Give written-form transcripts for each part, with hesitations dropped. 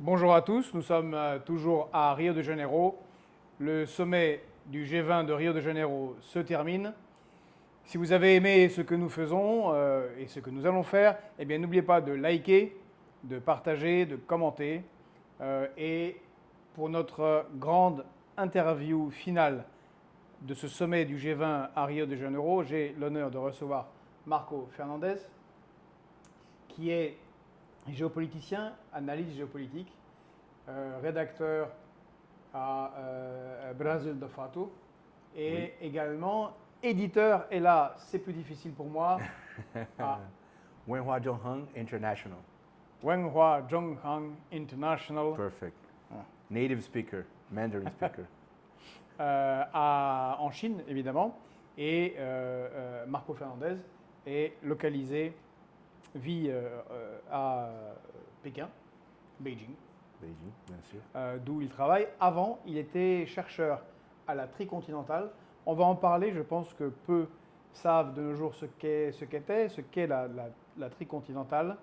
Bonjour à tous, nous sommes toujours à Rio de Janeiro. Le sommet du G20 de Rio de Janeiro se termine. Si vous avez aimé ce que nous faisons et ce que nous allons faire, eh bien n'oubliez pas de liker, de partager, de commenter. Et pour notre grande interview finale de ce sommet du G20 à Rio de Janeiro, j'ai l'honneur de recevoir Marco Fernandes, qui est géopoliticien, analyse géopolitique, rédacteur à Brasil de Fato et également éditeur, et là c'est plus difficile pour moi, à Wenhua Zhongheng International. Wenhua Zhongheng International. Perfect. Native speaker, Mandarin speaker. En Chine évidemment, et Marco Fernandes est localisé, vit à Pékin, Beijing, Bien sûr. d'où il travaille. Avant, il était chercheur à la Tricontinental. On va en parler, je pense que peu savent de nos jours ce qu'est la Tricontinental.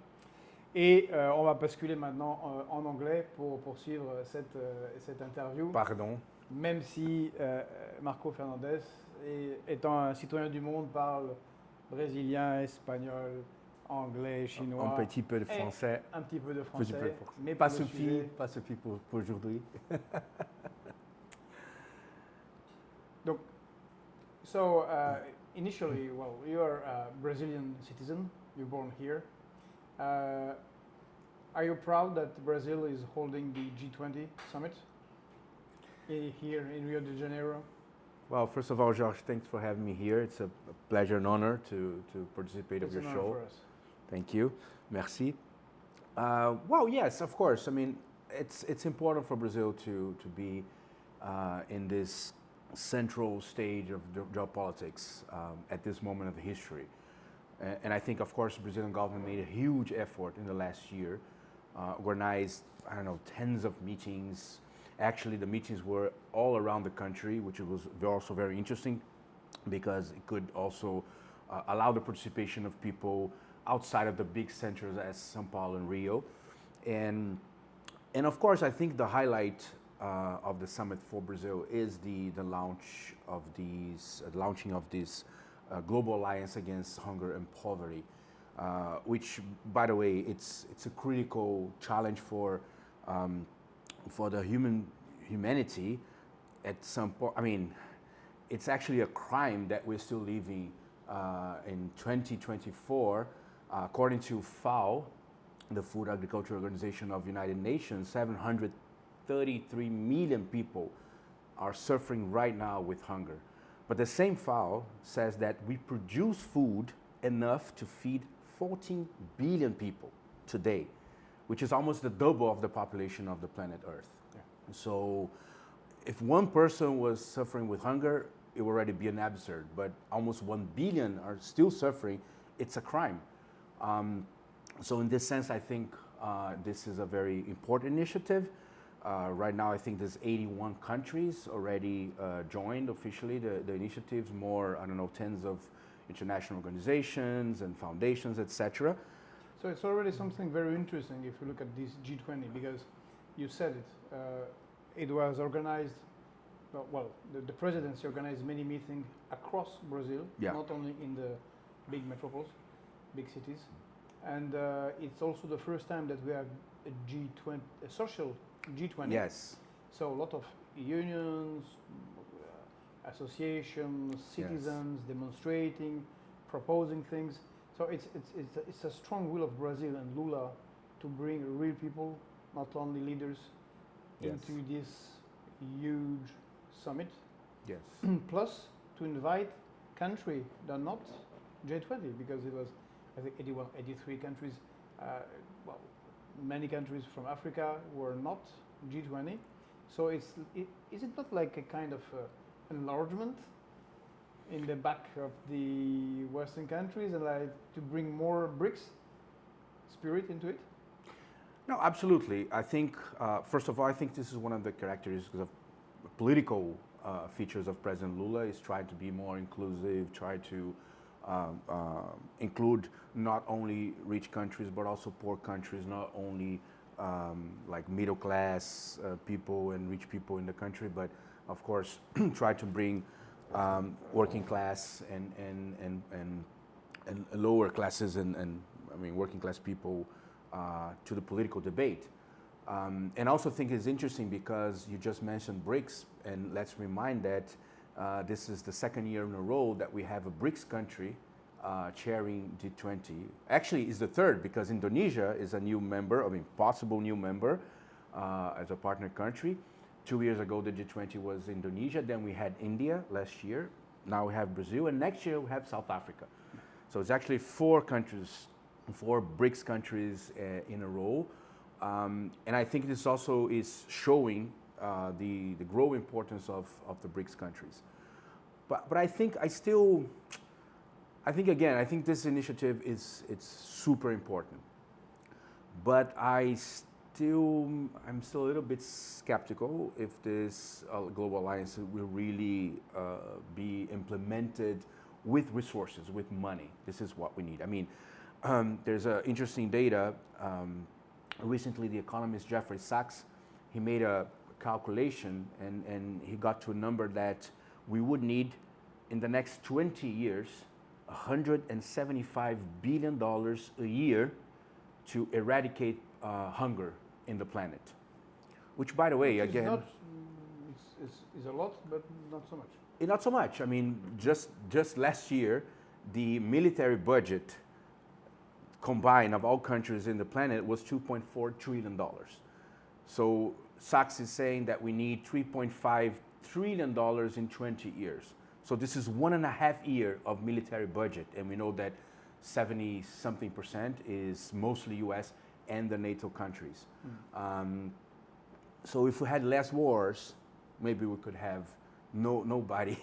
Et on va basculer maintenant en anglais pour poursuivre cette interview. Pardon. Même si Marco Fernandes, étant un citoyen du monde, parle brésilien, espagnol, anglais, chinois. Un petit peu de français. Un petit peu de français. Mais pas suffit pour aujourd'hui. Donc, initially, well, you are a Brazilian citizen. You're born here. Are you proud that Brazil is holding the G20 summit here in Rio de Janeiro? Well, first of all, George, thanks for having me here. It's a pleasure and honor to participate of your show. It's an honor for us. Thank you. Merci. Well, yes, of course. I mean, it's important for Brazil to be in this central stage of geopolitics at this moment of the history. And I think, of course, the Brazilian government made a huge effort in the last year, organized, tens of meetings. Actually, the meetings were all around the country, which was also very interesting because it could also allow the participation of people outside of the big centers as São Paulo and Rio. And of course, I think the highlight of the summit for Brazil is the launching of this global alliance against hunger and poverty, which, by the way, it's a critical challenge for the humanity. At some point, I mean, it's actually a crime that we're still living in 2024. According to FAO, the Food Agriculture Organization of the United Nations, 733 million people are suffering right now with hunger. But the same FAO says that we produce food enough to feed 14 billion people today, which is almost the double of the population of the planet Earth. Yeah. So if one person was suffering with hunger, it would already be an absurd, but almost 1 billion are still suffering. It's a crime. So in this sense, I think this is a very important initiative. Right now, I think there's 81 countries already joined officially the initiatives, more, tens of international organizations and foundations, etc. So it's already something very interesting if you look at this G20, because you said it. It was organized, the presidency organized many meetings across Brazil, not only in the big metropoles, big cities. And it's also the first time that we have a G20, a social G20. Yes. So a lot of unions, associations, citizens demonstrating, proposing things. So it's a strong will of Brazil and Lula to bring real people, not only leaders, into this huge summit. Yes. Plus to invite countries that are not G20, because it was, I think, 83 countries. Many countries from Africa were not G20. So is it not like a kind of enlargement in the back of the Western countries, and like to bring more BRICS spirit into it? No, absolutely. I think, first of all, I think this is one of the characteristics of political features of President Lula, is try to be more inclusive, try to include not only rich countries but also poor countries, not only like middle class people and rich people in the country, but of course try to bring working class and lower classes and I mean working class people to the political debate. And also think it's interesting because you just mentioned BRICS, and let's remind that this is the second year in a row that we have a BRICS country chairing G20. Actually, it's the third because Indonesia is a new member, I mean, possible new member as a partner country. 2 years ago, the G20 was Indonesia. Then we had India last year. Now we have Brazil, and next year we have South Africa. So it's actually 4 countries, 4 BRICS countries in a row. And I think this also is showing the growing importance of the BRICS countries. But I think I think this initiative it's super important. But I'm still a little bit skeptical if this global alliance will really be implemented with resources, with money. This is what we need. I mean, there's interesting data. Recently, the economist Jeffrey Sachs, he made a calculation and he got to a number that we would need in the next 20 years, $175 billion a year to eradicate hunger in the planet. Which, by the way, Which again, is a lot, but not so much. Not so much. I mean, just last year, the military budget combined of all countries in the planet was $2.4 trillion. So Sachs is saying that we need $3.5 trillion in 20 years. So this is 1.5 years of military budget, and we know that 70-something% is mostly US and the NATO countries. So if we had less wars, maybe we could have nobody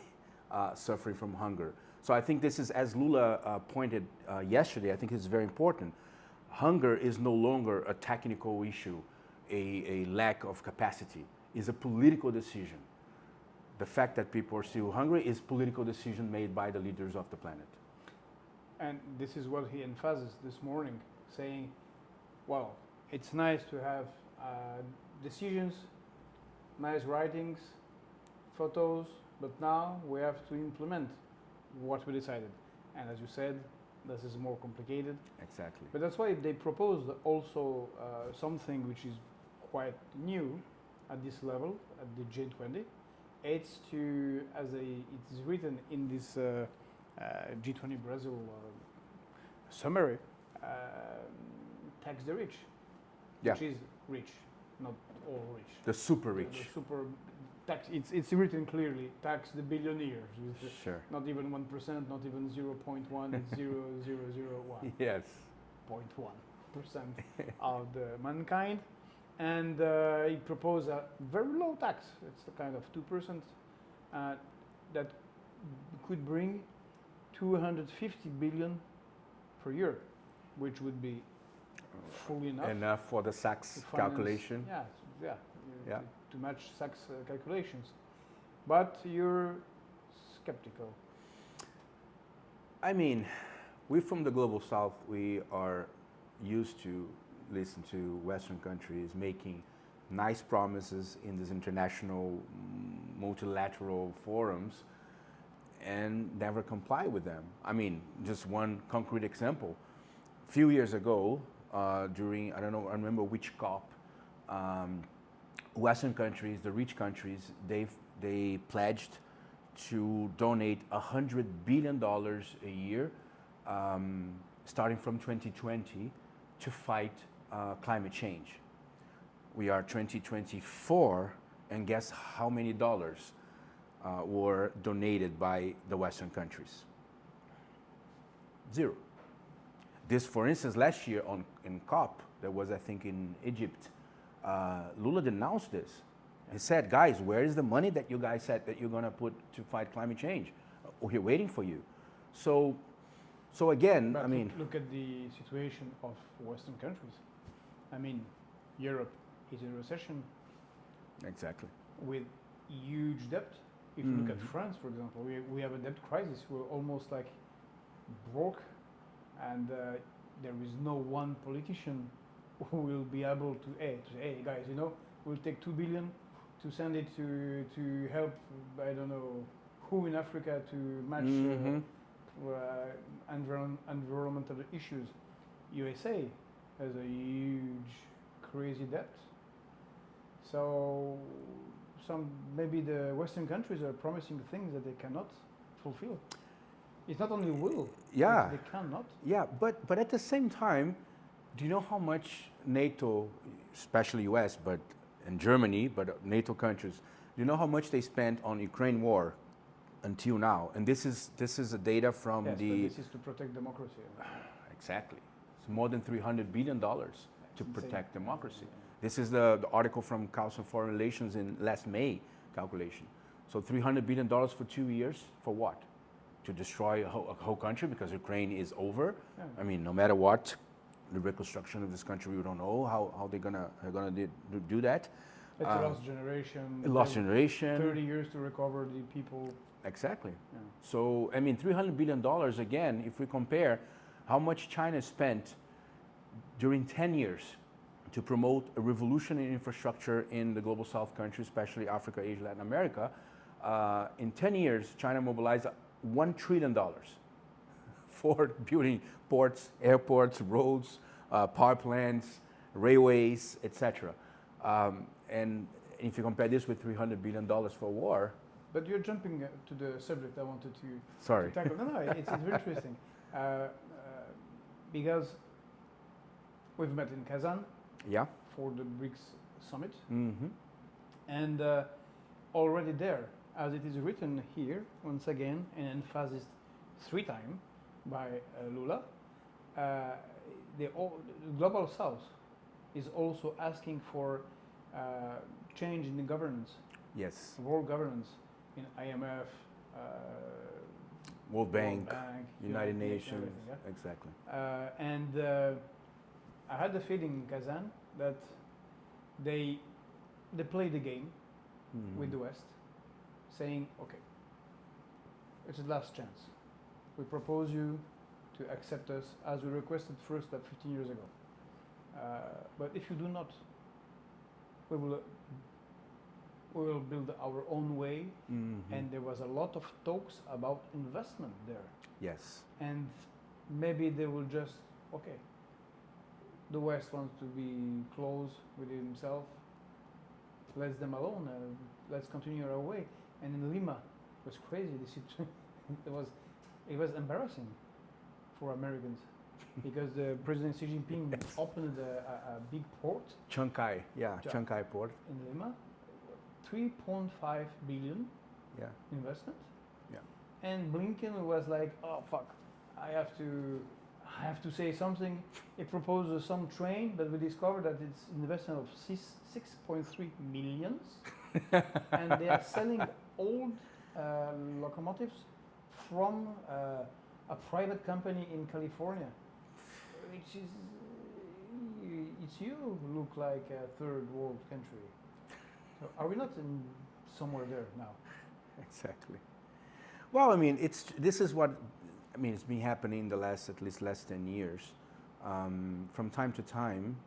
suffering from hunger. So I think this is, as Lula pointed yesterday, I think it's very important. Hunger is no longer a technical issue, a lack of capacity. It's a political decision. The fact that people are still hungry is political decision made by the leaders of the planet. And this is what he emphasized this morning, saying, well, it's nice to have decisions, nice writings, photos, but now we have to implement what we decided. And as you said, this is more complicated. Exactly. But that's why they proposed also something which is quite new at this level, at the G20. It's to, it's written in this G20 Brazil summary, tax the rich, which is rich, not all rich. The super rich. The super tax. It's written clearly. Tax the billionaires. Sure. Not even 1%, not even 0.1. It's 0.0001. Yes. 0.1% of the mankind, and he proposed a very low tax. It's a kind of 2% that could bring 250 billion per year, which would be fully enough. Enough for the Sachs calculation. To match Sachs calculations. But you're skeptical. I mean, we from the global south, we are used to listen to Western countries making nice promises in these international multilateral forums and never comply with them. I mean, just one concrete example. A few years ago, during, I remember which COP, Western countries, the rich countries, they pledged to donate $100 billion a year, starting from 2020, to fight climate change. We are 2024, and guess how many dollars were donated by the Western countries? 0. This, for instance, last year in COP, that was, I think, in Egypt, Lula denounced this. He said, guys, where is the money that you guys said that you're going to put to fight climate change? We're waiting for you. So again, but I mean... Look at the situation of Western countries. I mean, Europe is in recession. Exactly. With huge debt. If you look at France, for example, we have a debt crisis. We're almost like broke, and there is no one politician will be able to say, hey guys, we'll take 2 billion to send it to help, I don't know, who in Africa to match environmental issues. USA has a huge, crazy debt. So maybe the Western countries are promising things that they cannot fulfill. It's not only will, Yeah. they cannot. Yeah, but at the same time, do you know how much NATO, especially US, and Germany, but NATO countries, do you know how much they spent on Ukraine war until now? And this is a data from Yes, the... but this is to protect democracy. Exactly. It's more than $300 billion to insane. protect democracy. This is the article from Council on Foreign Relations in last May calculation. So $300 billion for 2 years, for what? To destroy a whole country because Ukraine is over? Yeah. I mean, no matter what, the reconstruction of this country, we don't know how they're gonna do that. It's a lost generation. A lost generation. 30 years to recover the people. Exactly. Yeah. So, I mean, $300 billion, again, if we compare how much China spent during 10 years to promote a revolution in infrastructure in the global south countries, especially Africa, Asia, Latin America, in 10 years, China mobilized $1 trillion for building ports, airports, roads, power plants, railways, etc. And if you compare this with $300 billion for war. But you're jumping to the subject I wanted to Sorry. tackle. No, it's very interesting. Because we've met in Kazan Yeah. for the BRICS summit. Mm-hmm. And already there, as it is written here, once again, and emphasized 3 times by Lula, the global south is also asking for change in the governance, Yes. world governance, in IMF, World Bank, United Nations, Nations. everything, yeah? Exactly. And I had the feeling in Kazan that they play the game with the West, saying, okay, it's the last chance. We propose you to accept us as we requested first 15 years ago. But if you do not, we will build our own way. And there was a lot of talks about investment there. Yes. And maybe they will just, okay, the West wants to be close with himself, let them alone, let's continue our way. And in Lima, it was crazy. It was embarrassing for Americans because the President Xi Jinping opened a big port. Chancay, yeah, Chancay port. In Lima, 3.5 billion investment. Yeah. And Blinken was like, oh fuck, I have to say something. He proposed some train, but we discovered that it's investment of 6.3 millions. And they are selling old locomotives from a private company in California, which is, it's you who look like a third world country. So are we not in somewhere there now? Exactly. Well, I mean, it's been happening the last 10 years. From time to time,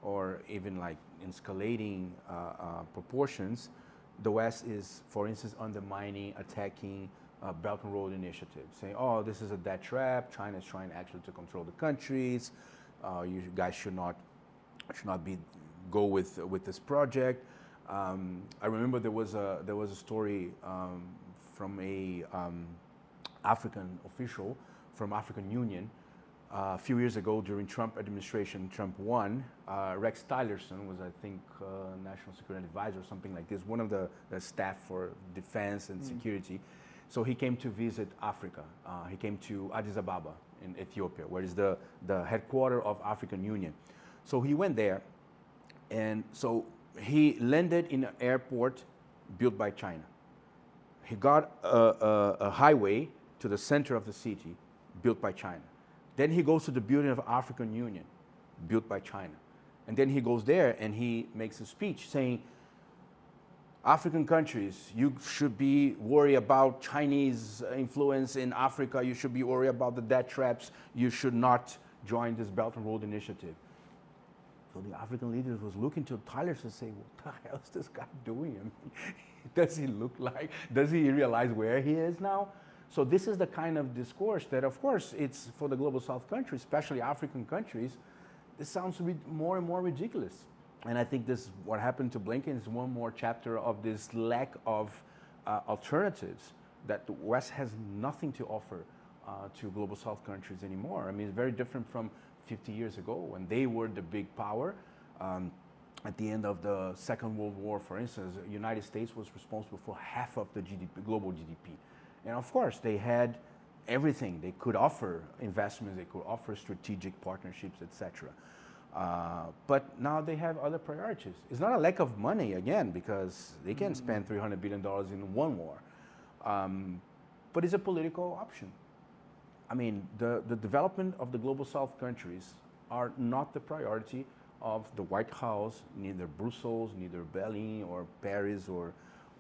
or even like in escalating proportions, the West is, for instance, undermining, attacking Belt and Road Initiative, saying, oh, this is a debt trap, China is trying actually to control the countries, you guys should not go with this project. I remember there was a story from a African official from African Union a few years ago during Trump administration. Trump won. Rex Tillerson was, I think, National Security Advisor or something like this, one of the staff for defense and security. So he came to visit Africa. He came to Addis Ababa in Ethiopia, where is the headquarters of African Union. So he went there, and so he landed in an airport built by China. He got a highway to the center of the city built by China. Then he goes to the building of African Union built by China. And then he goes there and he makes a speech saying, African countries, you should be worried about Chinese influence in Africa. You should be worried about the debt traps. You should not join this Belt and Road Initiative. So the African leaders was looking to Tyler to say, what the hell is this guy doing? I mean, does he look like, does he realize where he is now? So this is the kind of discourse that, of course, it's for the global South countries, especially African countries, this sounds more and more ridiculous. And I think this, what happened to Blinken is one more chapter of this lack of alternatives, that the West has nothing to offer to global South countries anymore. I mean, it's very different from 50 years ago when they were the big power. At the end of the Second World War, for instance, the United States was responsible for half of the GDP, global GDP. And of course, they had everything. They could offer investments, they could offer strategic partnerships, etc. But now they have other priorities. It's not a lack of money, again, because they can spend $300 billion in one war. But it's a political option. I mean, the development of the global South countries are not the priority of the White House, neither Brussels, neither Berlin or Paris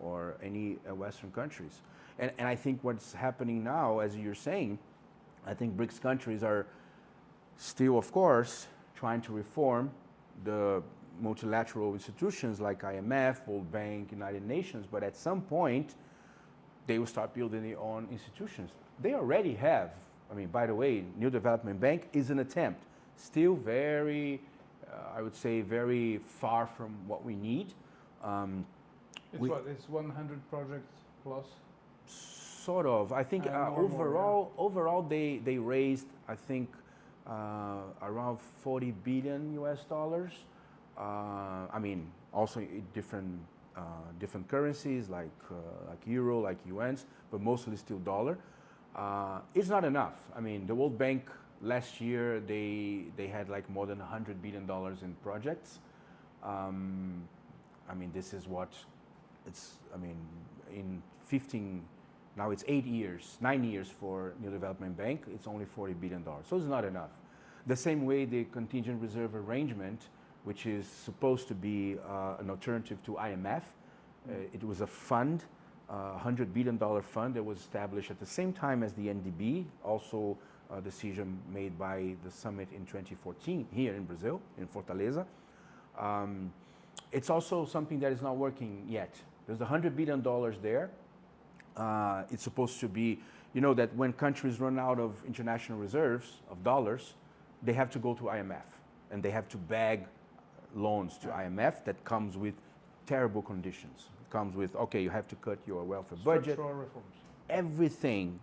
or any Western countries. And I think what's happening now, as you're saying, I think BRICS countries are still, of course, trying to reform the multilateral institutions like IMF, World Bank, United Nations, but at some point, they will start building their own institutions. They already have. I mean, by the way, New Development Bank is an attempt. Still very, I would say, very far from what we need. It's 100 projects plus? Sort of. I think overall they raised, I think, around 40 billion US dollars. I mean, also in different currencies like euro, like yuans, but mostly still dollar. It's not enough. I mean, the World Bank last year they had like more than $100 billion in projects. I mean, this is what it's. I mean, in 15. Now it's 9 years for New Development Bank, it's only $40 billion. So it's not enough. The same way the contingent reserve arrangement, which is supposed to be an alternative to IMF, it was a fund, $100 billion fund that was established at the same time as the NDB, also a decision made by the summit in 2014 here in Brazil, in Fortaleza. It's also something that is not working yet. There's $100 billion there. It's supposed to be, you know, that when countries run out of international reserves of dollars, they have to go to IMF and they have to beg loans to IMF that comes with terrible conditions. It comes with, okay, you have to cut your welfare budget. Structural reforms. Everything,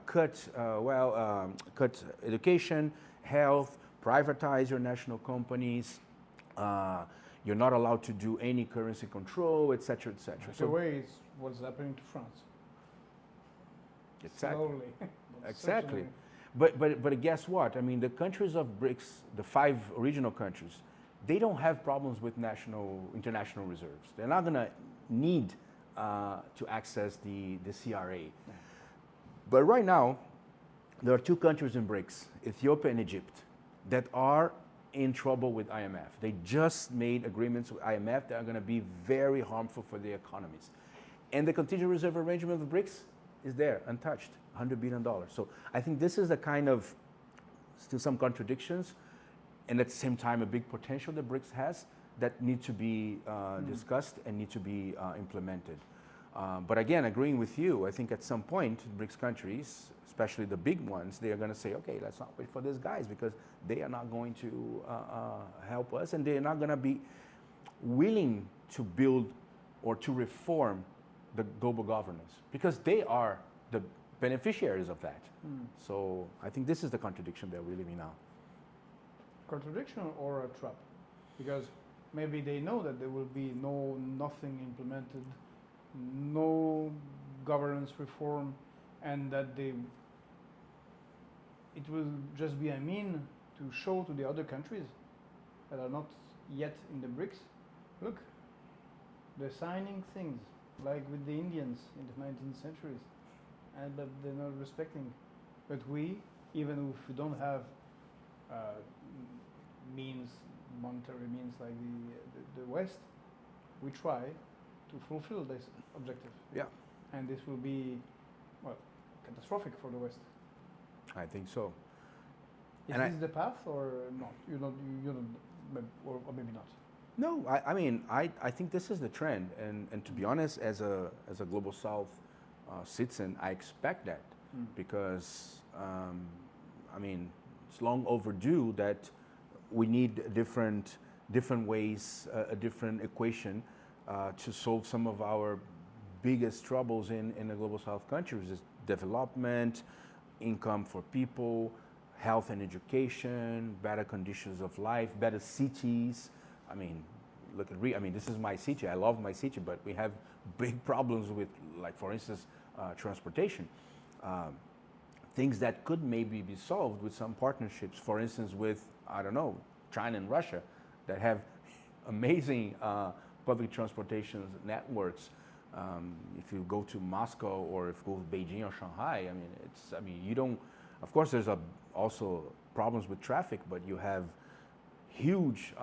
cut education, health, privatize your national companies. You're not allowed to do any currency control, etc., etc. So the way is what's happening to France. Exactly. Slowly. Exactly. But guess what? I mean, the countries of BRICS, the 5 original countries, they don't have problems with international reserves. They're not going to need to access the CRA. Yeah. But right now, there are 2 countries in BRICS, Ethiopia and Egypt, that are in trouble with IMF. They just made agreements with IMF that are going to be very harmful for their economies. And the contingent reserve arrangement of the BRICS is there, untouched, $100 billion. So I think this is the kind of, still some contradictions, and at the same time a big potential that BRICS has that need to be discussed and need to be implemented. But again, agreeing with you, I think at some point, BRICS countries, especially the big ones, they are going to say, okay, let's not wait for these guys because they are not going to help us and they are not going to be willing to build or to reform the global governance because they are the beneficiaries of that. So I think this is the contradiction that we're living now. Contradiction or a trap? Because maybe they know that there will be nothing implemented, no governance reform, and that it will just be a mean to show to the other countries that are not yet in the BRICS, look, they're signing things like with the Indians in the 19th centuries, but they're not respecting. But we, even if we don't have monetary means like the West, we try to fulfill this objective. Yeah. And this will be, well, catastrophic for the West. I think so. Is this the path or not? You don't or maybe not. No, I mean, I think this is the trend. And to be honest, as a Global South citizen, I expect that because, I mean, it's long overdue that we need different ways, a different equation to solve some of our biggest troubles in the Global South countries is development, income for people, health and education, better conditions of life, better cities. I mean, look at I mean, this is my city. I love my city, but we have big problems with, like, for instance, transportation. Things that could maybe be solved with some partnerships, for instance, with, I don't know, China and Russia, that have amazing public transportation networks. If you go to Moscow or if you go to Beijing or Shanghai, I mean, you don't, of course, there's also problems with traffic, but you have huge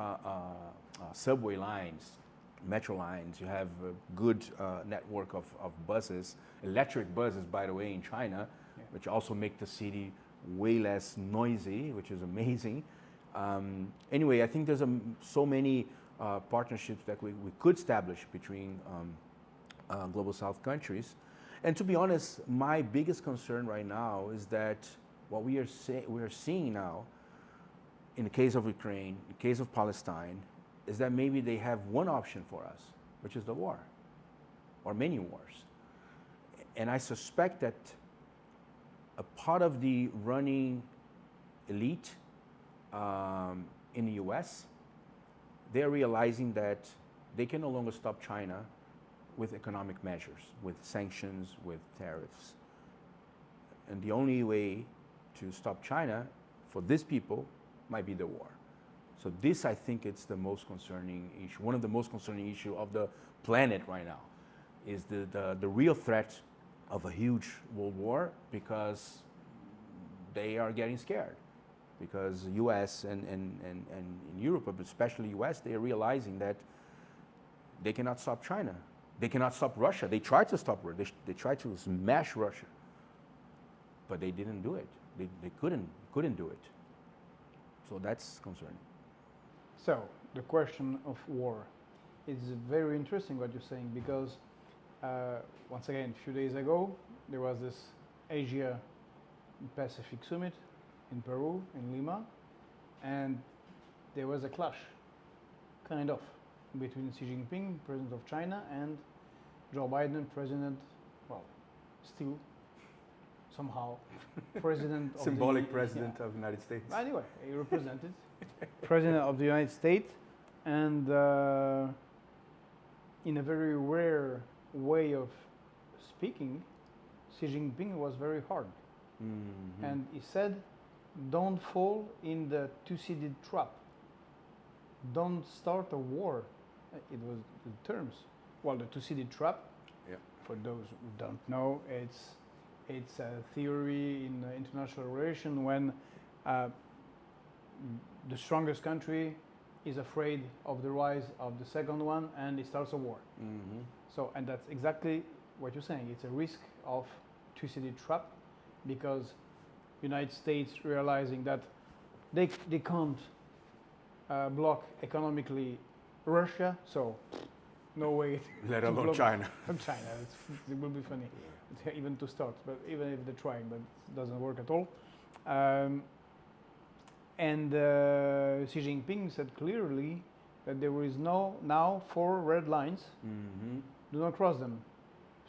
subway lines, metro lines. You have a good network of buses, electric buses, by the way, in China, which also make the city way less noisy, which is amazing. Anyway, I think there's so many partnerships that we could establish between Global South countries. And to be honest, my biggest concern right now is that what we are seeing now, in the case of Ukraine, in the case of Palestine, is that maybe they have one option for us, which is the war, or many wars. And I suspect that a part of the running elite in the US, they're realizing that they can no longer stop China with economic measures, with sanctions, with tariffs. And the only way to stop China for these people might be the war. So this, I think, it's the most concerning issue. One of the most concerning issues of the planet right now is the real threat of a huge world war, because they are getting scared. Because US and in Europe, but especially US, they are realizing that they cannot stop China. They cannot stop Russia. They tried to stop Russia. They tried to smash Russia. But they didn't do it. They couldn't do it. So that's concerning. So the question of war is very interesting what you're saying, because once again, a few days ago, there was this Asia Pacific Summit in Peru, in Lima, and there was a clash, kind of, between Xi Jinping, president of China, and Joe Biden, president, well, still somehow president of symbolic president of the United States. Anyway, he represented president of the United States, and in a very rare way of speaking, Xi Jinping was very hard. Mm-hmm. And he said, don't fall in the two-sided trap. Don't start a war. It was the terms. Well, the two-sided trap, for those who don't know, it's a theory in international relations when the strongest country is afraid of the rise of the second one, and it starts a war. Mm-hmm. So, and that's exactly what you're saying. It's a risk of two-sided trap, because United States realizing that they can't block economically Russia, so no way. Let alone China. China, it will be funny, even to start. But even if they're trying, but it doesn't work at all. And Xi Jinping said clearly that there is now 4 red lines. Mm-hmm. Do not cross them.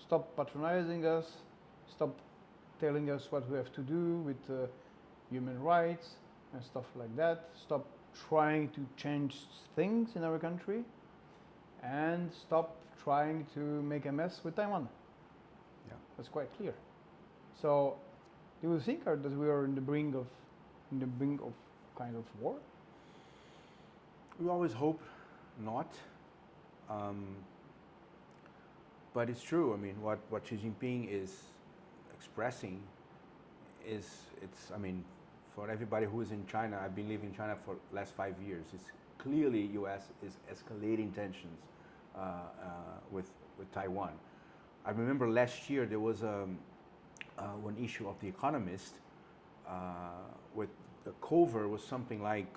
Stop patronizing us. Stop telling us what we have to do with human rights and stuff like that. Stop trying to change things in our country, and stop trying to make a mess with Taiwan. Yeah, that's quite clear. So, do you think that we are in the brink of kind of war? We always hope not. But it's true. I mean, what Xi Jinping is expressing is, for everybody who is in China, I've been living in China for the last 5 years, it's clearly U.S. is escalating tensions with Taiwan. I remember last year there was one issue of The Economist with the cover was something like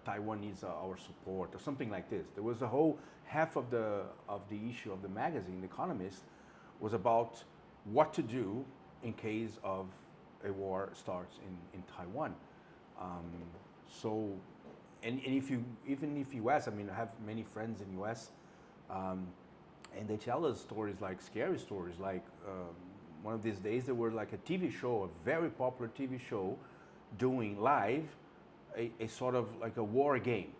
Taiwan needs our support or something like this. There was a whole half of the issue of the magazine, The Economist, was about what to do in case of a war starts in Taiwan. So, and if you, even if US, I mean, I have many friends in US, and they tell us stories like scary stories, like one of these days there were like a TV show, a very popular TV show, doing live a sort of like a war game,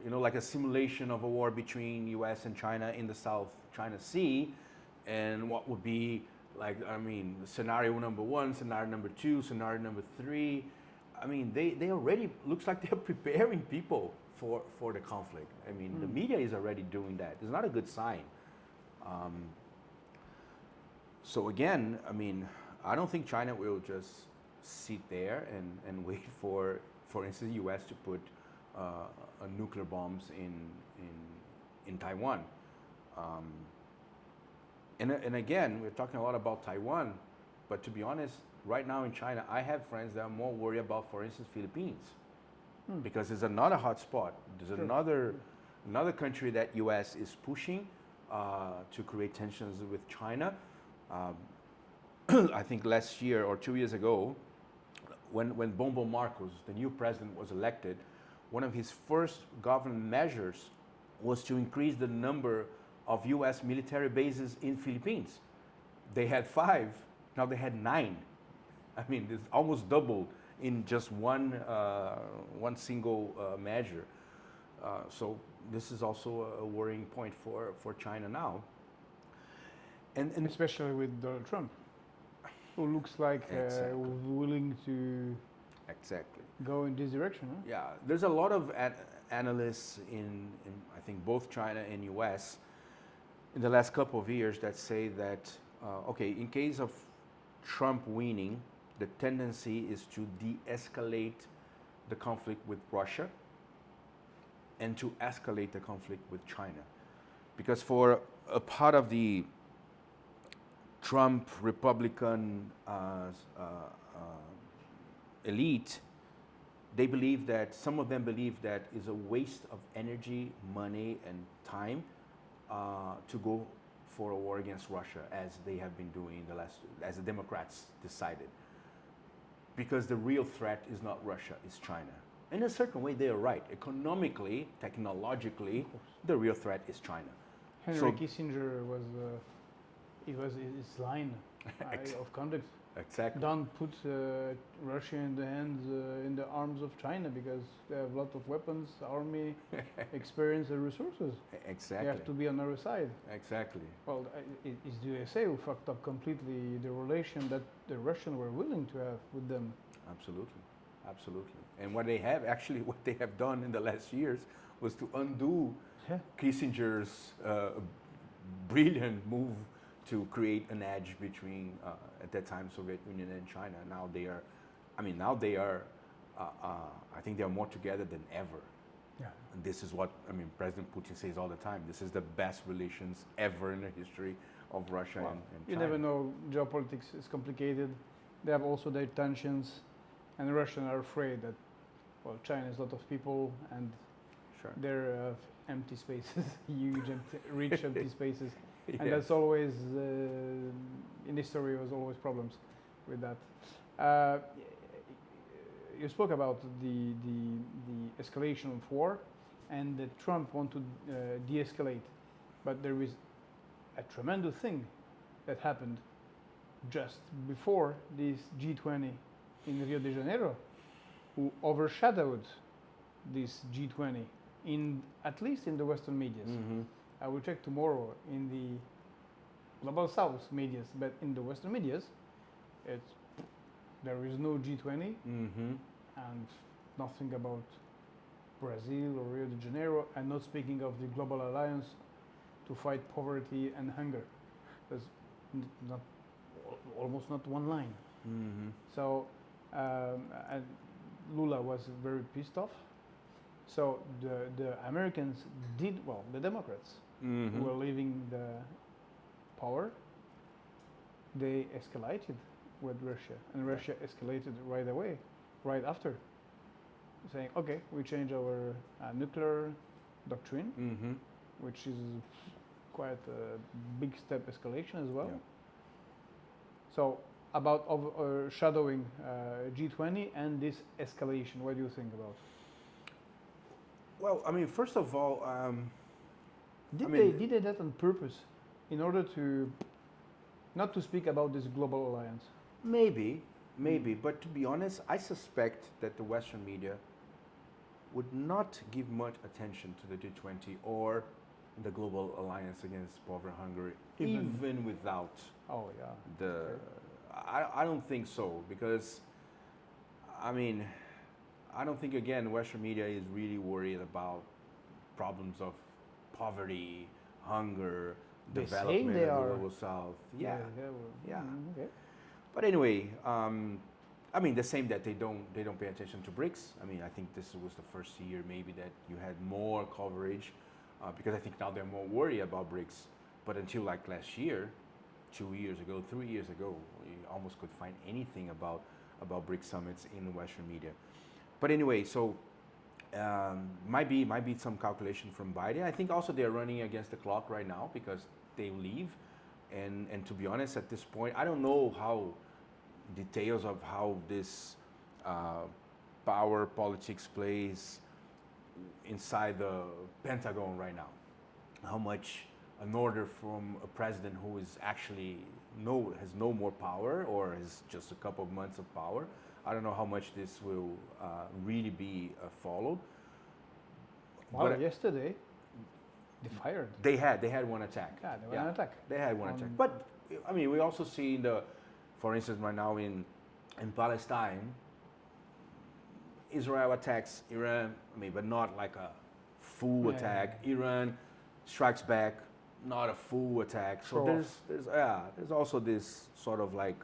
you know, like a simulation of a war between US and China in the South China Sea, and what would be like, I mean, scenario number one, scenario number two, scenario number three. I mean, they already, looks like they're preparing people for the conflict. I mean, the media is already doing that. It's not a good sign. So again, I mean, I don't think China will just sit there and wait for instance, US to put nuclear bombs in Taiwan. And again, we're talking a lot about Taiwan, but to be honest, right now in China, I have friends that are more worried about, for instance, Philippines, because it's another hot spot. There's another country that US is pushing to create tensions with China. I think last year or 2 years ago, when Bongbong Marcos, the new president, was elected, one of his first government measures was to increase the number of US military bases in Philippines. They had 5, now they had 9. I mean, it's almost doubled in just one single measure. So this is also a worrying point for China now. And especially with Donald Trump, who looks like Exactly. willing to exactly. go in this direction. Huh? Yeah, there's a lot of analysts in I think both China and US in the last couple of years that say that, okay, in case of Trump winning, the tendency is to de-escalate the conflict with Russia and to escalate the conflict with China. Because for a part of the Trump Republican elite, they believe that, some of them believe that is a waste of energy, money, and time to go for a war against Russia, as they have been doing as the Democrats decided. Because the real threat is not Russia, it's China. In a certain way, they are right. Economically, technologically, the real threat is China. Henry Kissinger was his line of conduct. Exactly. Don't put Russia in the hands, in the arms of China, because they have a lot of weapons, army, experience, and resources. Exactly. They have to be on our side. Exactly. Well, it's the USA who fucked up completely the relation that the Russians were willing to have with them. Absolutely, absolutely. And what they have done in the last years was to undo Kissinger's brilliant move to create an edge between, at that time, Soviet Union and China. Now they are, I think they are more together than ever. Yeah. And this is what, President Putin says all the time. This is the best relations ever in the history of Russia and China. You never know, geopolitics is complicated. They have also their tensions, and the Russians are afraid that, well, China is a lot of people, and they're empty spaces, huge, rich empty spaces. And that's always, in history, was always problems with that. You spoke about the escalation of war, and that Trump want to de-escalate, but there is a tremendous thing that happened just before this G20 in Rio de Janeiro, who overshadowed this G20 at least in the Western medias. Mm-hmm. I will check tomorrow in the Global South medias, but in the Western medias, there is no G20 and nothing about Brazil or Rio de Janeiro, and not speaking of the Global Alliance to fight poverty and hunger. There's almost not one line. Mm-hmm. So, and Lula was very pissed off. So the Americans did, well, the Democrats who were leaving the power, they escalated with Russia, and Russia escalated right away, right after. saying, okay, we change our nuclear doctrine, which is quite a big step escalation as well. Yeah. So about shadowing G20 and this escalation, what do you think about? Well, I mean, first of all, Did they do that on purpose, in order to not to speak about this global alliance? maybe, but to be honest, I suspect that the Western media would not give much attention to the G20 or the global alliance against poverty and hunger, even without Oh yeah. the. I don't think so, because, I mean, I don't think, again, Western media is really worried about problems of poverty, hunger, They development say they in the are. global south. Yeah. Yeah. Okay. But anyway, I mean, the same that they don't pay attention to BRICS. I mean, I think this was the first year maybe that you had more coverage, because I think now they're more worried about BRICS. But until like last year, 2 years ago, 3 years ago, you almost could find anything about BRICS summits in the Western media. But anyway, so might be some calculation from Biden. I think also they're running against the clock right now because they leave, and to be honest, at this point, I don't know how details of how this power politics plays inside the Pentagon right now. How much an order from a president who is actually has no more power or has just a couple of months of power. I don't know how much this will really be followed. Well, But yesterday they fired. they had one attack. Yeah, they were an attack. They had one attack. But I mean, we also see for instance, right now in Palestine, Israel attacks Iran. I mean, but not like a full attack. Iran strikes back, not a full attack. So there's also this sort of like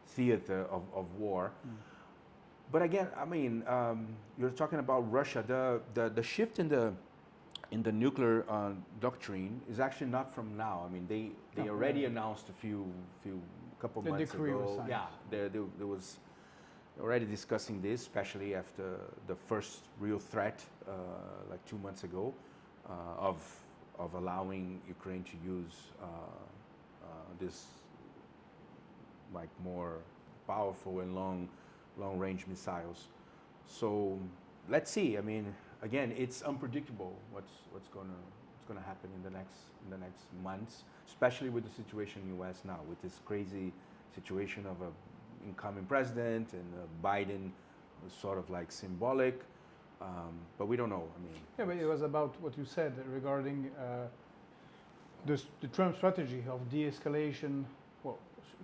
theater of war. But again, I mean, you're talking about Russia. The shift in the nuclear doctrine is actually not from now. I mean, they already announced a couple The months decree ago. was signed. Yeah, there was already discussing this, especially after the first real threat, like 2 months ago, of allowing Ukraine to use this like more powerful and long-range missiles. So let's see. I mean, again, it's unpredictable what's gonna happen in the next months, especially with the situation in the U.S. now, with this crazy situation of a incoming president and Biden was sort of like symbolic, but we don't know. I mean, Yeah, but it was about what you said regarding the Trump strategy of de-escalation. Well,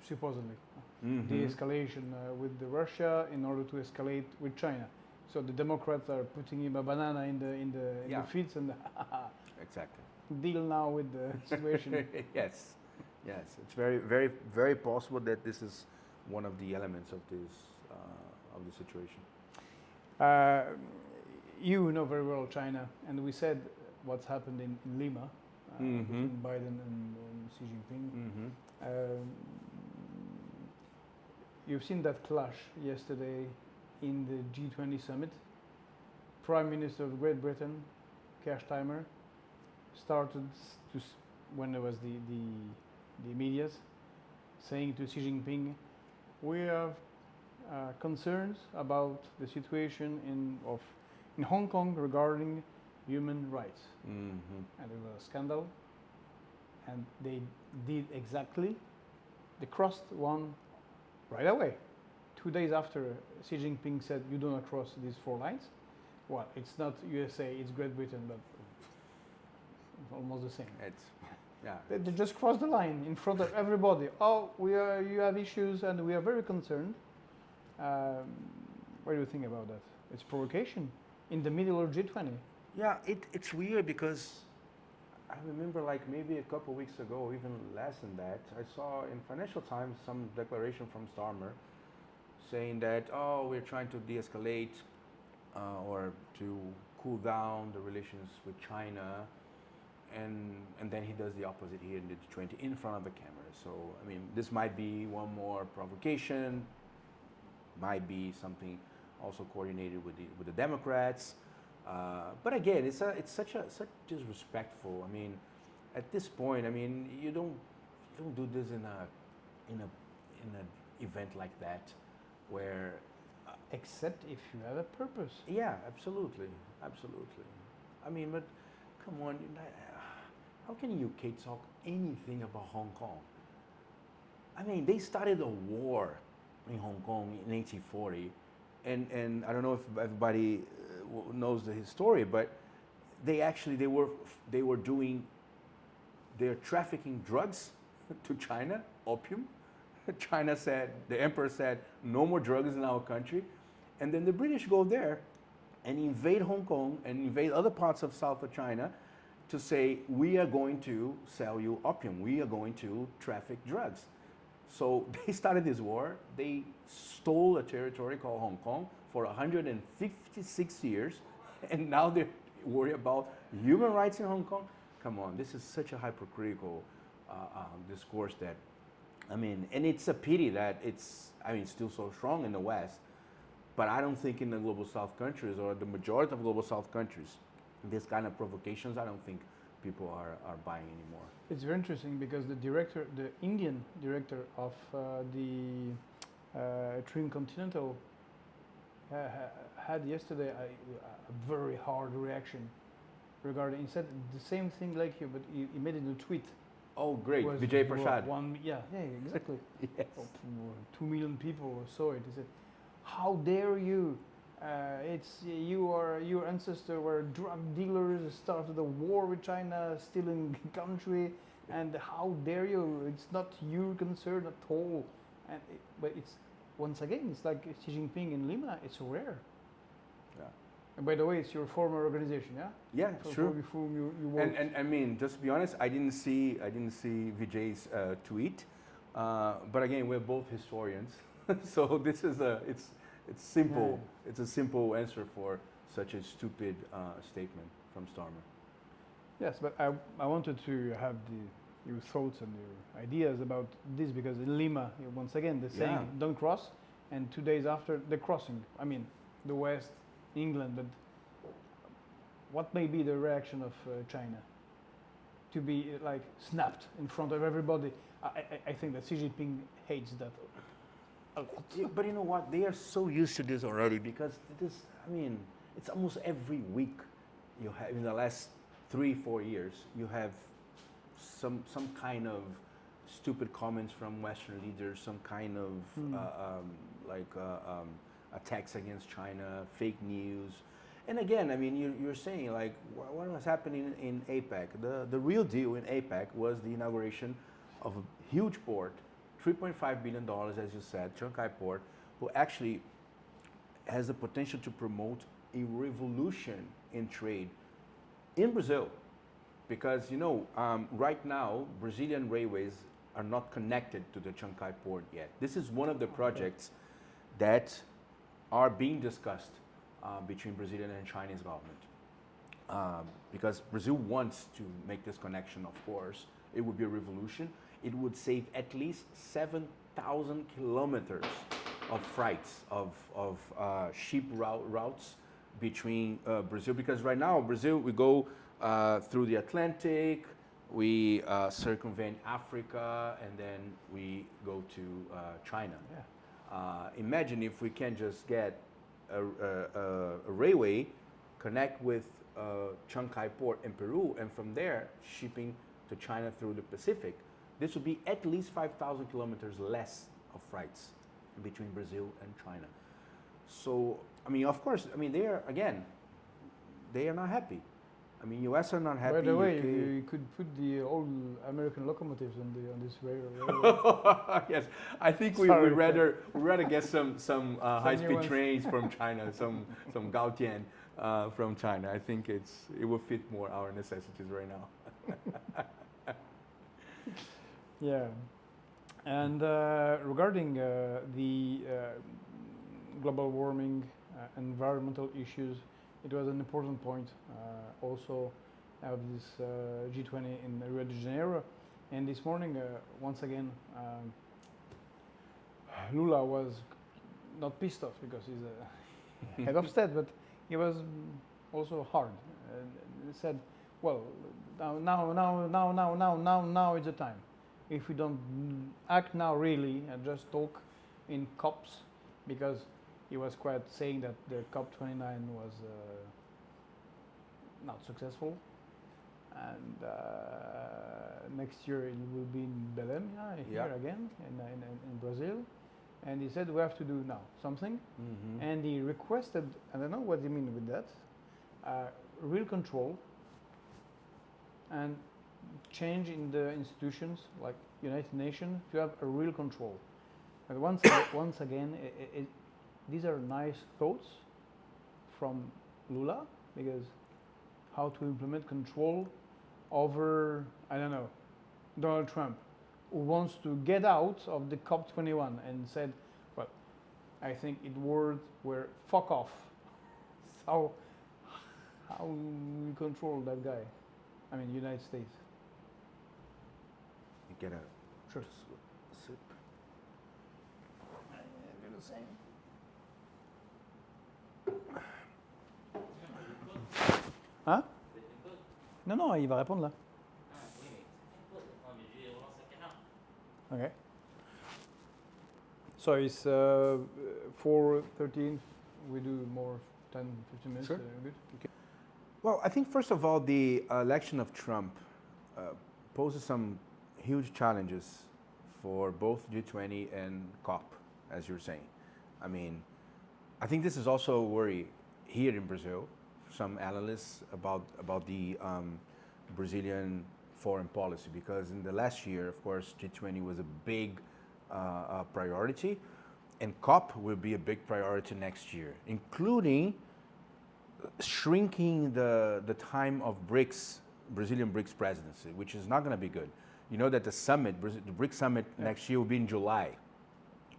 supposedly de-escalation with Russia in order to escalate with China. So the Democrats are putting him a banana in the fields and exactly. deal now with the situation. Yes, it's very very possible that this is one of the elements of the situation. You know very well China, and we said what's happened in Lima between Biden and Xi Jinping. You've seen that clash yesterday in the G20 summit. Prime Minister of Great Britain, Keir Starmer, started when there was the medias saying to Xi Jinping, we have concerns about the situation in Hong Kong regarding human rights. And it was a scandal. And they did exactly. They crossed one right away. 2 days after Xi Jinping said, you do not cross these 4 lines. Well, it's not USA, it's Great Britain, but it's almost the same. They just crossed the line in front of everybody. Oh, you have issues and we are very concerned. What do you think about that? It's provocation in the middle of G20. Yeah, it's weird because I remember like maybe a couple of weeks ago, even less than that, I saw in Financial Times some declaration from Starmer saying that, we're trying to de-escalate or to cool down the relations with China. And then he does the opposite here in the G20 in front of the camera. So, I mean, this might be one more provocation, might be something also coordinated with the Democrats. But again, it's such disrespectful. I mean, at this point, I mean, you don't do this in an event like that, where. Except if you have a purpose. Yeah, absolutely. I mean, but come on, how can UK talk anything about Hong Kong? I mean, they started a war in Hong Kong in 1840, and I don't know if everybody knows the story, but they were trafficking drugs to China, opium. China said, the emperor said, no more drugs in our country, and then the British go there and invade Hong Kong and invade other parts of south of China to say, we are going to sell you opium, we are going to traffic drugs. So they started this war. They stole a territory called Hong Kong for 156 years, and now they're worried about human rights in Hong Kong. Come on, this is such a hypocritical discourse that, I mean, and it's a pity that it's still so strong in the West, but I don't think in the global South countries or the majority of global South countries, this kind of provocations, I don't think people are buying anymore. It's very interesting because the Indian director of the Tricontinental had yesterday a very hard reaction regarding, he said the same thing like you, but he made it in a tweet. Oh, great, Vijay Prashad. Yeah, exactly. Yes. 2 million people saw it. He said, how dare you? Your ancestors were drug dealers, started a war with China, stealing country, and how dare you? It's not your concern at all. But it's, once again, it's like Xi Jinping in Lima. It's rare. Yeah. And by the way, it's your former organization, yeah? Yeah, sure. With whom you worked. And I mean, just to be honest, I didn't see Vijay's tweet, but again, we're both historians, so this is it's simple. Yeah. It's a simple answer for such a stupid statement from Starmer. Yes, but I wanted to have your thoughts and your ideas about this because in Lima, once again, the saying "don't cross," and 2 days after the crossing. I mean, the West, England, but what may be the reaction of China to be like snapped in front of everybody? I think that Xi Jinping hates that a lot. Yeah, but you know what? They are so used to this already because it's almost every week you have, in the last 3-4 years, you have some kind of stupid comments from Western leaders, some kind of attacks against China, fake news. And again, I mean, you're saying like what was happening in APEC? The real deal in APEC was the inauguration of a huge port, $3.5 billion, as you said, Chancay Port, who actually has the potential to promote a revolution in trade in Brazil. Because, right now, Brazilian railways are not connected to the Chancay Port yet. This is one of the projects that are being discussed between Brazilian and Chinese government. Because Brazil wants to make this connection, of course. It would be a revolution. It would save at least 7,000 kilometers of freights, of ship routes between Brazil. Because right now, Brazil, we go through the Atlantic, we circumvent Africa, and then we go to China. Yeah. Imagine if we can just get a railway, connect with Chancay Port in Peru, and from there shipping to China through the Pacific. This would be at least 5,000 kilometers less of freights between Brazil and China. So, of course, they are not happy. US are not happy. By the way, you could put the old American locomotives on this railway. Yes, I think we'd rather get some high-speed trains from China, some Gaotian from China. I think it will fit more our necessities right now. Yeah, and regarding the global warming, environmental issues, it was an important point also of this G20 in Rio de Janeiro. And this morning, once again, Lula was not pissed off because head of state, but he was also hard. He said, "Well, now is the time. If we don't act now, really, and just talk in COPs, because he was quite saying that the COP29 was not successful, and next year it will be in Belém, here again in Brazil." And he said, we have to do now something. And he requested, I don't know what he mean with that, real control and change in the institutions like United Nations to have a real control. And once again, these are nice thoughts from Lula, because how to implement control over, I don't know, Donald Trump, who wants to get out of the COP21 and said, well, I think it words were fuck off. So how we control that guy? I mean, United States. You get a Sure. sip. I do the same. Hein? Non, il va répondre là. Okay. So it's 4:13. We do more 10, 15 minutes. Sure. Good. Okay. Well, I think first of all, the election of Trump poses some huge challenges for both G20 and COP, as you're saying. I mean, I think this is also a worry here in Brazil. Some analysts about the Brazilian foreign policy, because in the last year, of course, G20 was a big priority, and COP will be a big priority next year, including shrinking the time of Brazilian BRICS presidency, which is not going to be good. You know that the BRICS summit next year will be in July.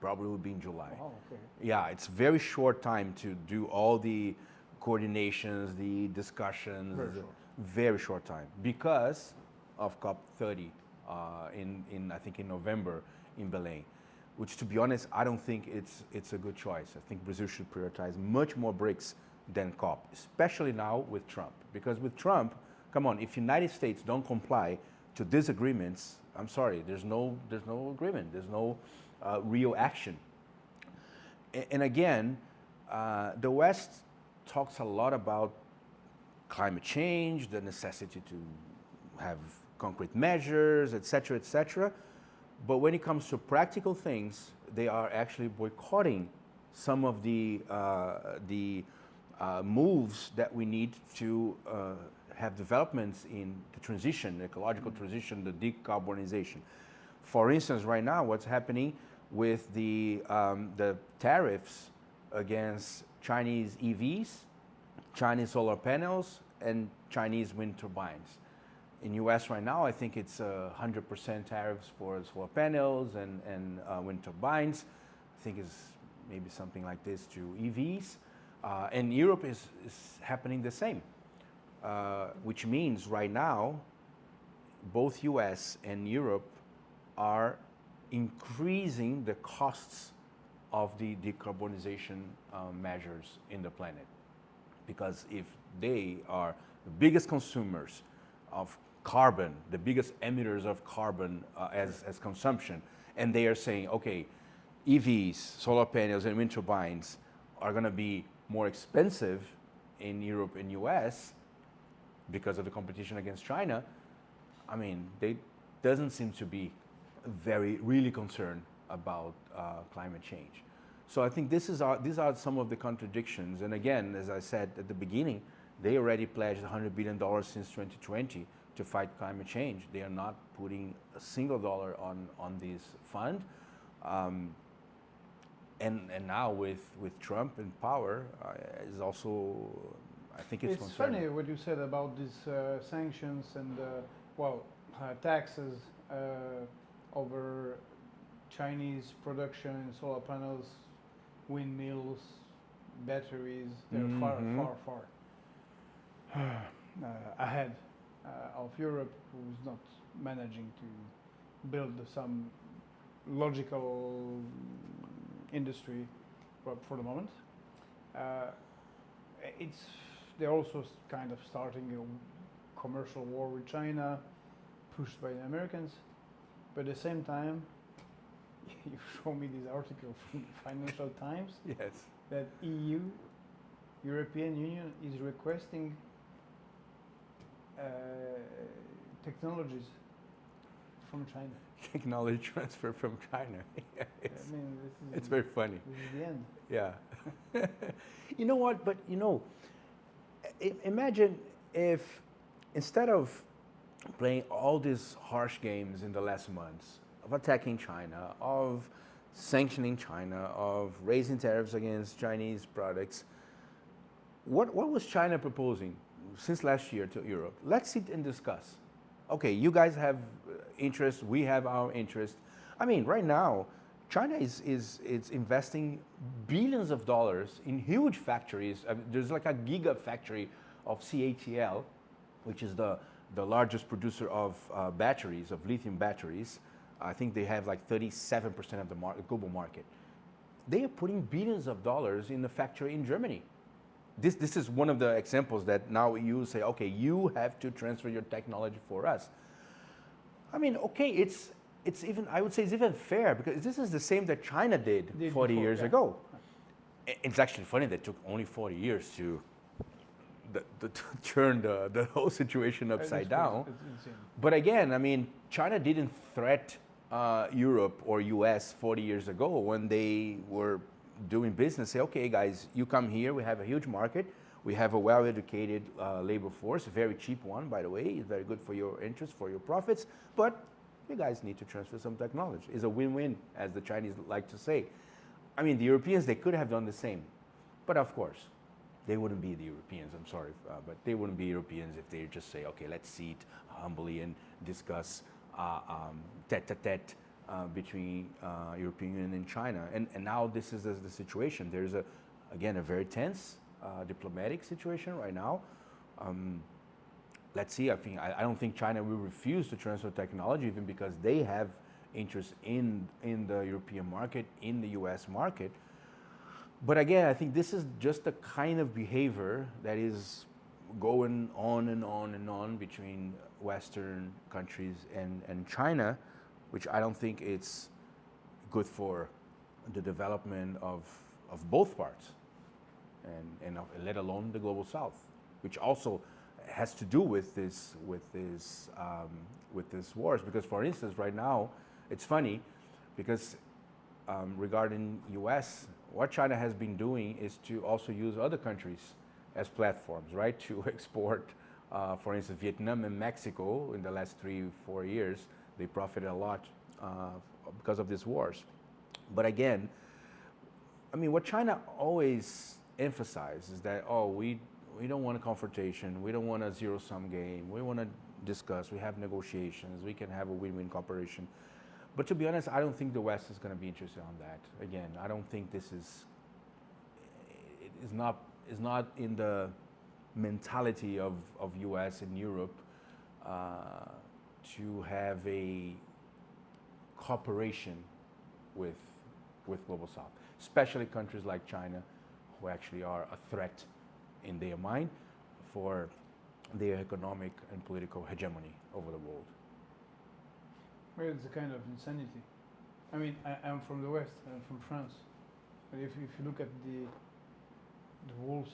Probably will be in July. Oh, okay. Yeah, it's very short time to do all the coordinations, the discussions. Very short. Very short time because of COP30 in I think in November in Belém, which, to be honest, I don't think it's a good choice. I think Brazil should prioritize much more BRICS than COP, especially now with Trump. Because with Trump, come on, if United States don't comply to these agreements, I'm sorry, there's no agreement, there's no real action. And again, the West talks a lot about climate change, the necessity to have concrete measures, etc., etc. But when it comes to practical things, they are actually boycotting some of the moves that we need to have developments in the transition, the ecological transition, the decarbonization. For instance, right now, what's happening with the tariffs against Chinese EVs, Chinese solar panels, and Chinese wind turbines. In US right now, I think it's 100% tariffs for solar panels and wind turbines. I think it's maybe something like this to EVs. And Europe is happening the same, which means right now, both US and Europe are increasing the costs of the decarbonization measures in the planet. Because if they are the biggest consumers of carbon, the biggest emitters of carbon as consumption, and they are saying, okay, EVs, solar panels, and wind turbines are going to be more expensive in Europe and US because of the competition against China, I mean, they doesn't seem to be really concerned about climate change. So I think these are some of the contradictions. And again, as I said at the beginning, they already pledged $100 billion since 2020 to fight climate change. They are not putting a single dollar on this fund. And now with Trump in power, is also, I think it's concerning. Funny what you said about these sanctions and, taxes over Chinese production, solar panels, windmills, batteries. They're far ahead of Europe, who's not managing to build some logical industry for the moment. Uh, it's they're also kind of starting a commercial war with China, pushed by the Americans. But at the same time, you show me this article from the Financial Times Yes. that EU, European Union, is requesting technologies from China. Technology transfer from China. Yeah, I mean, it's very funny. This is the end. Yeah. You know what? But imagine if instead of playing all these harsh games in the last months of attacking China, of sanctioning China, of raising tariffs against Chinese products, what was China proposing since last year to Europe? Let's sit and discuss. Okay, you guys have interest, we have our interest. I mean, right now, China is investing billions of dollars in huge factories. There's like a giga-factory of CATL, which is the largest producer of batteries, of lithium batteries. I think they have like 37% of the global market. They are putting billions of dollars in the factory in Germany. This is one of the examples that now you say, okay, you have to transfer your technology for us. I mean, okay, it's even, I would say it's even fair because this is the same that China did 40 years ago. It's actually funny that it took only 40 years to turn the whole situation upside down. But again, I mean, China didn't threaten Europe or US 40 years ago when they were doing business. Say, okay, guys, you come here. We have a huge market. We have a well-educated labor force, a very cheap one, by the way. It's very good for your interests, for your profits. But you guys need to transfer some technology. It's a win-win, as the Chinese like to say. I mean, the Europeans, they could have done the same. But of course, they wouldn't be the Europeans, I'm sorry, but they wouldn't be Europeans if they just say, okay, let's sit humbly and discuss tete-a-tete between European Union and China. And now this is the situation. There's, again, a very tense diplomatic situation right now. Let's see, I don't think China will refuse to transfer technology even because they have interest in the European market, in the US market. But again, I think this is just the kind of behavior that is going on and on and on between Western countries and China, which I don't think it's good for the development of both parts, and let alone the global South, which also has to do with this wars. Because, for instance, right now, it's funny because regarding U.S., what China has been doing is to also use other countries as platforms, right? To export, for instance, Vietnam and Mexico in the last 3-4 years, they profited a lot because of these wars. But again, I mean, what China always emphasizes is that, oh, we don't want a confrontation, we don't want a zero-sum game, we want to discuss, we have negotiations, we can have a win-win cooperation. But to be honest, I don't think the West is going to be interested on that. Again, I don't think this is not in the mentality of US and Europe to have a cooperation with Global South, especially countries like China, who actually are a threat in their mind for their economic and political hegemony over the world. Well, it's a kind of insanity. I mean, I'm from the West, I'm from France. But if you look at the whole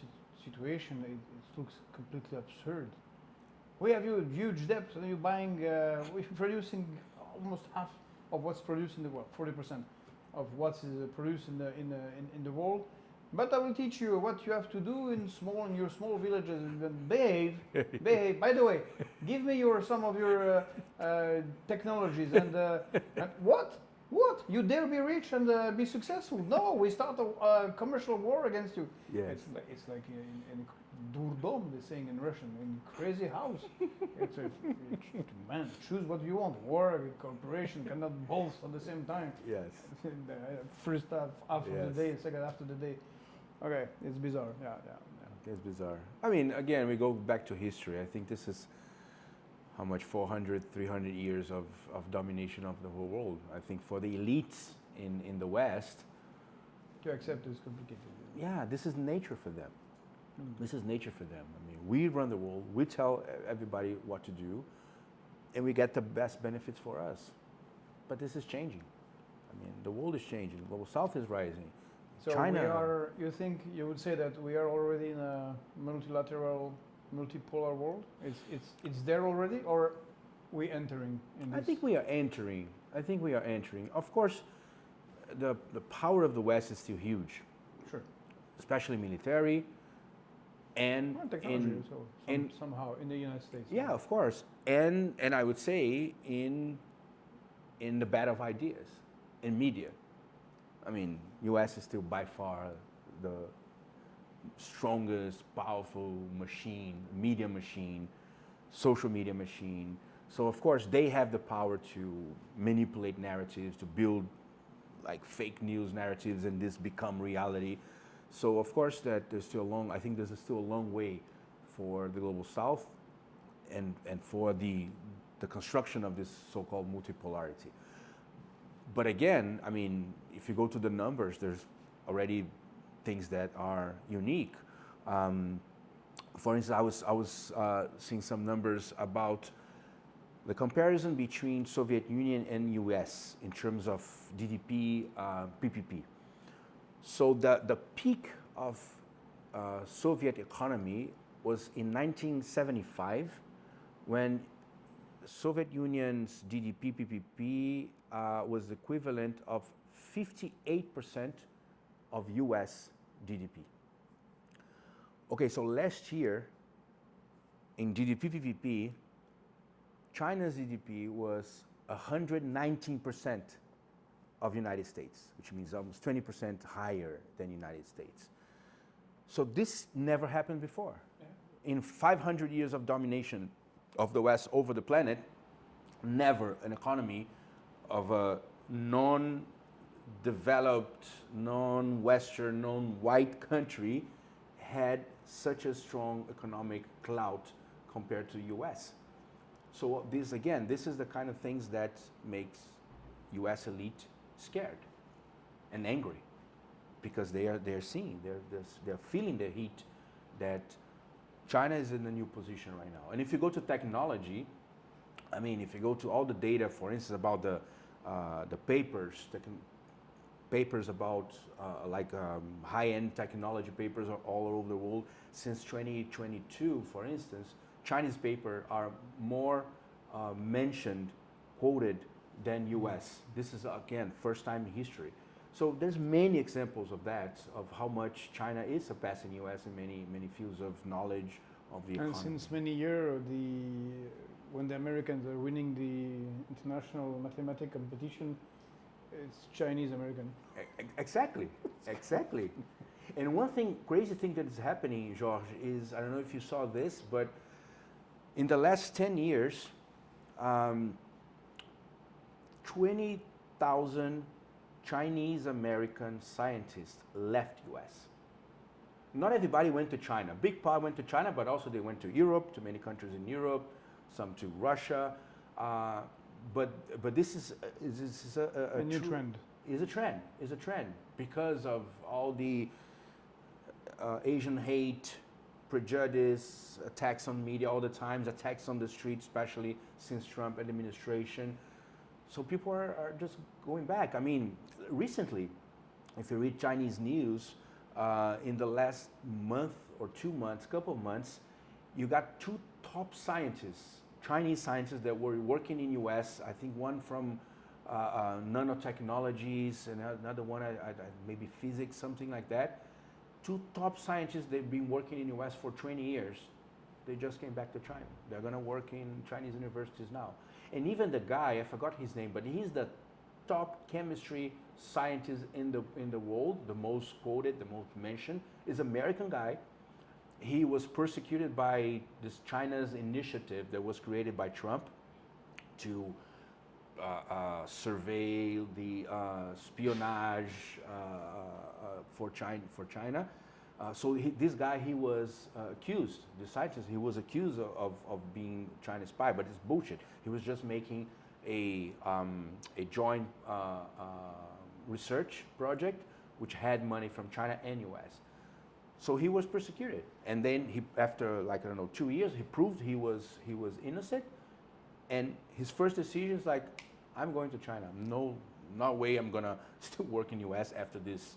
situation, it looks completely absurd. We have huge debt, and you're buying, we're producing almost half of what's produced in the world, 40% of what is produced in the world. But I will teach you what you have to do in your small villages and behave. By the way, give me some of your technologies and what? You dare be rich and be successful? No, we start a commercial war against you. Yes. It's like in durdom, they're saying in Russian, in crazy house. Man, choose what you want. War, cooperation cannot both at the same time. Yes. First half of the day, second half of the day. Okay, it's bizarre. Yeah. It's bizarre. I mean, again, we go back to history. I think this is how much, 400, 300 years of domination of the whole world. I think for the elites in the West To accept is complicated. Yeah, this is nature for them. This is nature for them. I mean, we run the world, we tell everybody what to do, and we get the best benefits for us. But this is changing. I mean, the world is changing. The global south is rising. So China. you think you would say that we are already in a multilateral, multipolar world? It's there already, or we entering in this? I think we are entering. Of course, the power of the West is still huge. Sure. Especially military, and Well, technology, somehow in the United States. yeah, of course, and I would say in the battle of ideas, in media. I mean, U.S. is still by far the strongest, powerful machine, media machine, social media machine. So of course they have the power to manipulate narratives, to build like fake news narratives, and this become reality. So of course that there's still I think there's still a long way for the global south and for the construction of this so-called multipolarity. But again, I mean, if you go to the numbers, there's already things that are unique. For instance, I was seeing some numbers about the comparison between Soviet Union and US in terms of GDP, PPP. So the peak of Soviet economy was in 1975, when Soviet Union's GDP PPP was equivalent of 58% of US GDP. Okay, so last year in GDP PPP, China's GDP was 119% of United States, which means almost 20% higher than United States. So this never happened before. Yeah. In 500 years of domination of the West over the planet, never an economy of a non-developed, non-Western, non-white country had such a strong economic clout compared to US. So this is the kind of things that makes US elite scared and angry, because they're seeing, they're feeling the heat that China is in a new position right now. And if you go to technology, I mean, if you go to all the data, for instance, about the papers about high-end technology papers are all over the world since 2022, for instance, Chinese papers are more mentioned, quoted than US. This is, again, first time in history. So there's many examples of that, of how much China is surpassing US in many fields of knowledge of the economy. And since many years, when the Americans are winning the international mathematics competition, it's Chinese American. Exactly. And one crazy thing that is happening, George, is, I don't know if you saw this, but in the last 10 years, 20,000 Chinese American scientists left US. Not everybody went to China. Big part went to China, but also they went to Europe, to many countries in Europe, some to Russia. But this is a new trend. Is a trend because of all the Asian hate, prejudice, attacks on media all the times, attacks on the street, especially since Trump administration. So people are just going back. I mean, recently, if you read Chinese news, in the last month or 2 months, couple of months, you got two top scientists, Chinese scientists that were working in US. I think one from nanotechnologies and another one, maybe physics, something like that. Two top scientists, they've been working in US for 20 years. They just came back to China. They're gonna work in Chinese universities now. And even the guy, I forgot his name, but he's the top chemistry scientist in the world, the most quoted, the most mentioned, is American guy. He was persecuted by this China's initiative that was created by Trump to survey the espionage for China. So this guy, he was accused, the scientist, he was accused of being China's spy, but it's bullshit. He was just making a joint research project which had money from China and US. So he was persecuted. And then he, after like, I don't know, 2 years, he proved he was innocent. And his first decision is like, I'm going to China. No way I'm gonna still work in US after this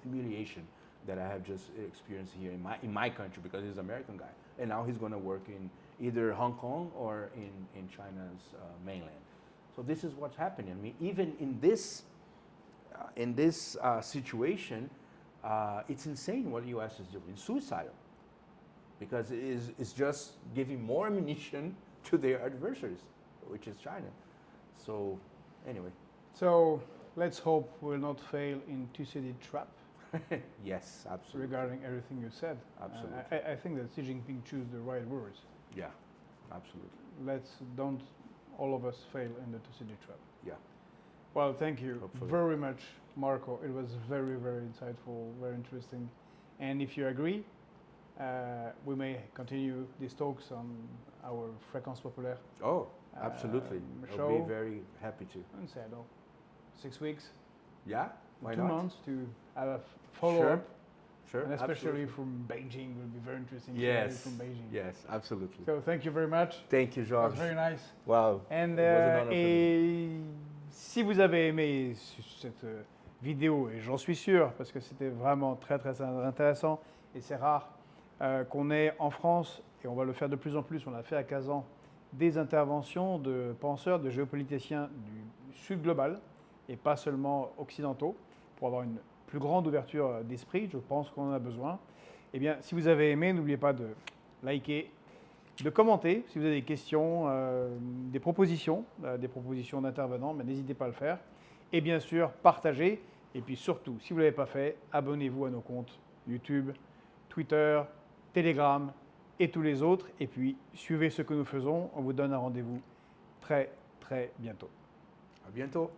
humiliation that I have just experienced here in my country, because he's an American guy. And now he's gonna work in either Hong Kong or in China's mainland. So this is what's happening. I mean, even in this situation, it's insane what the U.S. is doing. It's suicidal, because it's just giving more ammunition to their adversaries, which is China. So, anyway. So let's hope we'll not fail in Thucydides' trap. Yes, absolutely. Regarding everything you said. Absolutely. I think that Xi Jinping chose the right words. Yeah, absolutely. Don't all of us fail in the Thucydides trap. Yeah. Well, thank you Hopefully. very much, Marco. It was very, very insightful, very interesting. And if you agree, we may continue these talks on our Fréquence Populaire. Oh, absolutely. Show. I'll be very happy to. And say, 6 weeks, Yeah, why 2 not? months to have a follow-up. Sure, And especially absolutely. from Beijing will be very interesting. Yes, From Beijing. yes, absolutely. So thank you very much. Thank you, It was Georges. very nice. Wow. And, It was an honor for me. et si vous avez aimé cette vidéo, et j'en suis sûr, parce que c'était vraiment très très intéressant, et c'est rare qu'on ait en France, et on va le faire de plus en plus, on l'a fait à Kazan, des interventions de penseurs, de géopoliticiens du sud global, et pas seulement occidentaux, pour avoir une plus grande ouverture d'esprit, je pense qu'on en a besoin. Eh bien, si vous avez aimé, n'oubliez pas de liker, de commenter, si vous avez des questions, des propositions d'intervenants, mais n'hésitez pas à le faire. Et bien sûr, partagez. Et puis surtout, si vous ne l'avez pas fait, abonnez-vous à nos comptes YouTube, Twitter, Telegram et tous les autres. Et puis, suivez ce que nous faisons. On vous donne un rendez-vous très, très bientôt. À bientôt.